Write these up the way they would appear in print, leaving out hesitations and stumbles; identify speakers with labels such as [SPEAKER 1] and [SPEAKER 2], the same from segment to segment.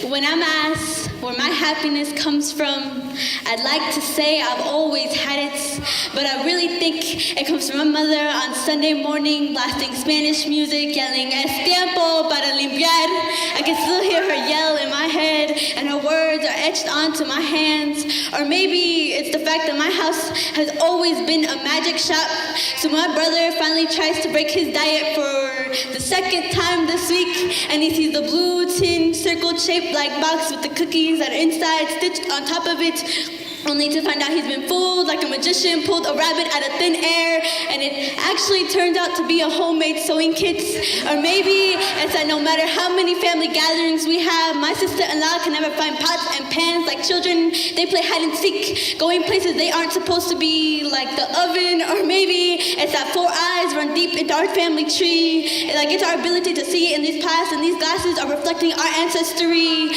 [SPEAKER 1] When I'm asked where my happiness comes from, I'd like to say I've always had it, but I really think it comes from my mother on Sunday morning, blasting Spanish music, yelling, "Es tiempo para limpiar." I can still hear her yell in my head, and her words are etched onto my hands. Or maybe it's the fact that my house has always been a magic shop, so my brother finally tries to break his diet for the second time this week, and he sees the blue tin circle-shaped like box with the cookies that are inside stitched on top of it, only to find out he's been fooled like a magician pulled a rabbit out of thin air, and it actually turned out to be a homemade sewing kit. Or maybe it's that no matter how many family gatherings we have, my sister-in-law can never find pots and pans like children. They play hide and seek, going places they aren't supposed to be, like the oven. Or maybe it's that 4 eyes run deep into our family tree. Like it's our ability to see in these pots, and these glasses are reflecting our ancestry.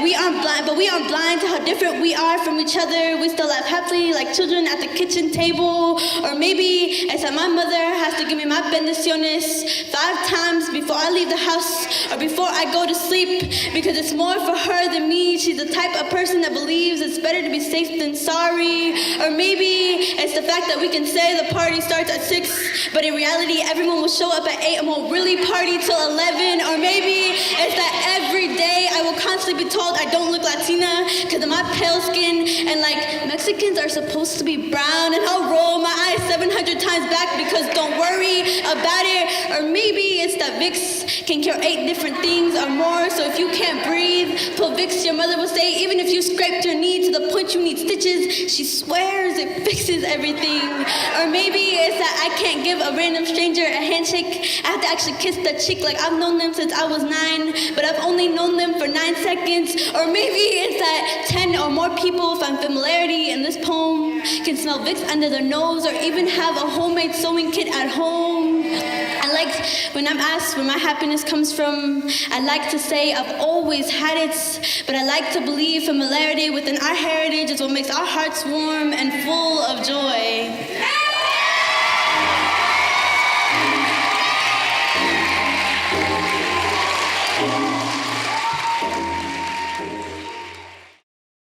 [SPEAKER 1] We aren't blind, but we aren't blind to how different we are from each other. We still laugh happily like children at the kitchen table. Or maybe it's that my mother has to give me my bendiciones 5 times before I leave the house or before I go to sleep, because it's more for her than me. She's the type of person that believes it's better to be safe than sorry. Or maybe it's the fact that we can say the party starts at 6, but in reality everyone will show up at 8 and won't really party till 11. Or maybe it's that every day I will constantly be told I don't look Latina because of my pale skin, and like Mexicans are supposed to be brown, and I'll roll my eyes 700 times back because don't worry about it. Or maybe it's that Vicks can cure 8 different things or more, so if you can't breathe, pull Vicks, your mother will say. Even if you scraped your knee to the point you need stitches, she swears it fixes everything. Or maybe it's that I can't give a random stranger a handshake. I have to actually kiss the cheek like I've known them since I was 9, but I've only known them for 9 seconds. Or maybe it's that 10 or more people find familiarity in this poem, can smell Vicks under their nose, or even have a homemade sewing kit at home. I like when I'm asked where my happiness comes from, I like to say I've always had it, but I like to believe familiarity within our heritage is what makes our hearts warm and full of joy.